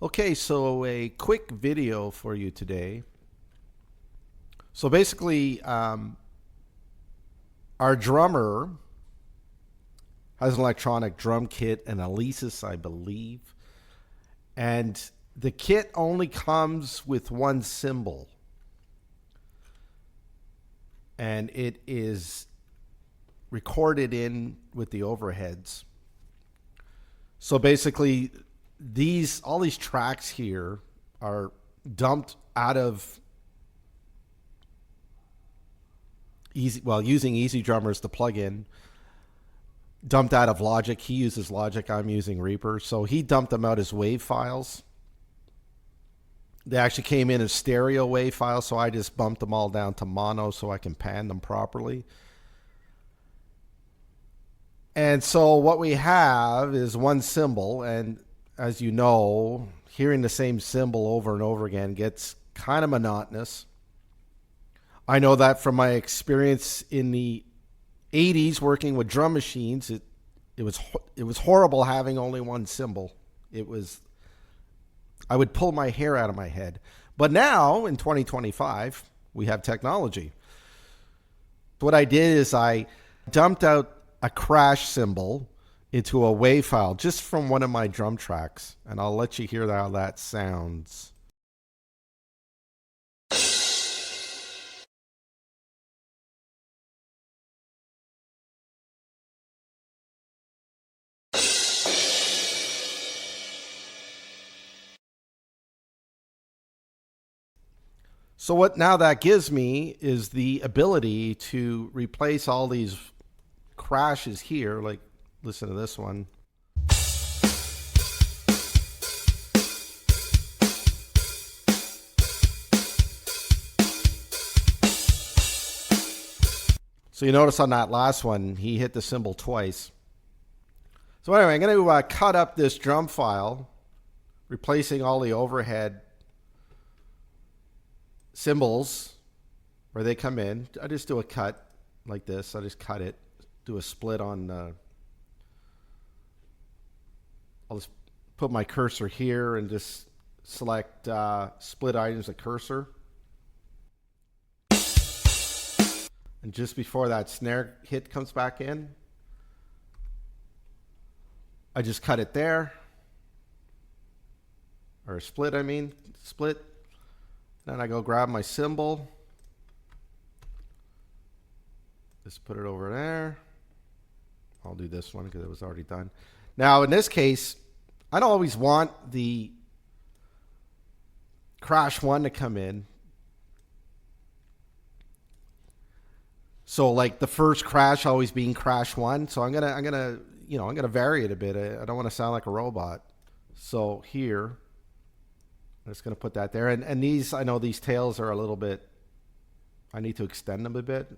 Okay, so a quick video for you today. So basically, our drummer has an electronic drum kit, an Alesis, I believe. And the kit only comes with one cymbal. And it is recorded in with the overheads. So basically, all these tracks here are dumped out of using Easy Drummers to plug in, dumped out of Logic. He uses Logic, I'm using Reaper. So he dumped them out as WAV files. They actually came in as stereo WAV files, so I just bumped them all down to mono so I can pan them properly. And so what we have is one cymbal, and as you know, hearing the same cymbal over and over again gets kind of monotonous. I know that from my experience in the 80s working with drum machines. It was horrible having only one cymbal. I would pull my hair out of my head. But now in 2025, we have technology. What I did is I dumped out a crash cymbal into a WAV file just from one of my drum tracks, and I'll let you hear how that sounds. So what now that gives me is the ability to replace all these crashes here. Like, listen to this one. So you notice on that last one, he hit the cymbal twice. So anyway, I'm going to cut up this drum file, replacing all the overhead cymbals where they come in. I just do a cut like this. I just cut it, do a split on. I'll just put my cursor here and just select split items of cursor. And just before that snare hit comes back in, I just cut it there. Or split, split. Then I go grab my cymbal. Just put it over there. I'll do this one because it was already done. Now, in this case, I don't always want the crash one to come in. So like the first crash always being crash one. So I'm gonna vary it a bit. I don't want to sound like a robot. So here, I'm just going to put that there. And these, I know these tails are a little bit, I need to extend them a bit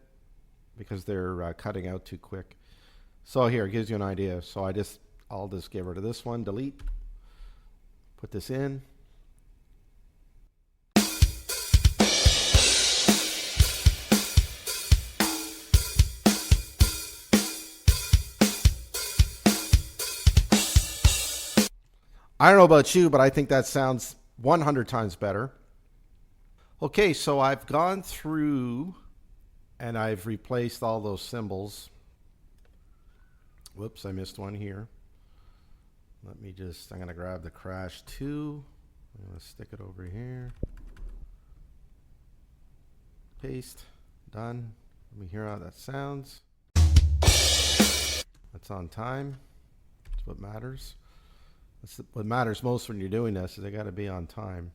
because they're cutting out too quick. So here, it gives you an idea. So I'll just get rid of this one, delete, put this in. I don't know about you, but I think that sounds 100 times better. Okay, so I've gone through and I've replaced all those cymbals. Whoops, I missed one here. I'm going to grab the crash 2. I'm going to stick it over here. Paste, done. Let me hear how that sounds. That's on time. That's what matters. What matters most when you're doing this is they got to be on time.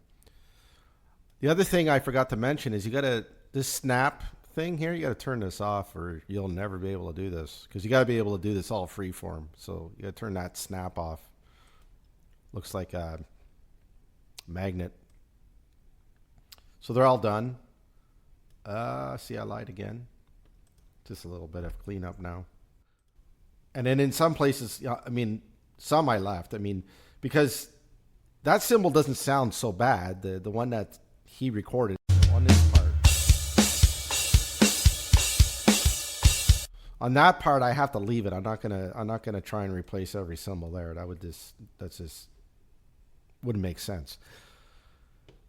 The other thing I forgot to mention is this snap thing here, you got to turn this off or you'll never be able to do this because you got to be able to do this all freeform. So you got to turn that snap off. Looks like a magnet. So they're all done. See, I lied again. Just a little bit of cleanup now. And then in some places, some I left. Because that cymbal doesn't sound so bad. The one that he recorded on this part. On that part, I have to leave it. I'm not gonna try and replace every cymbal there. That's just wouldn't make sense.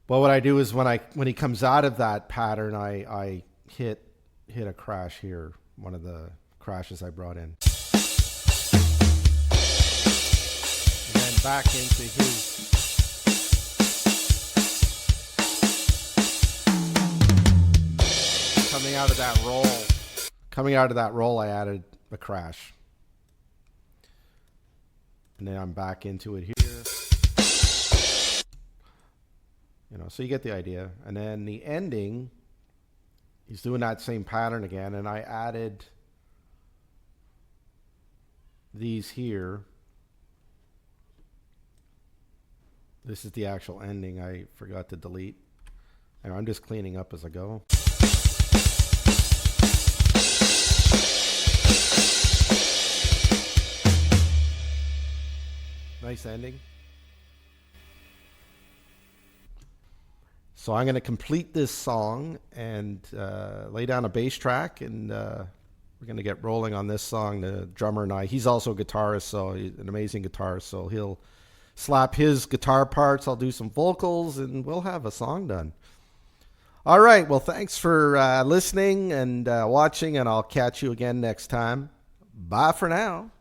But what I do is when he comes out of that pattern, I hit a crash here, one of the crashes I brought in. And then back into his coming out of that roll. Coming out of that roll, I added a crash. And then I'm back into it here. So you get the idea. And then the ending, he's doing that same pattern again, and I added these here. This is the actual ending I forgot to delete. And I'm just cleaning up as I go. Nice ending. So I'm going to complete this song and lay down a bass track, and we're going to get rolling on this song. The drummer and I, he's also a guitarist, so he's an amazing guitarist, so he'll slap his guitar parts, I'll do some vocals, and we'll have a song done. All right, well, thanks for listening and watching, and I'll catch you again next time. Bye for now.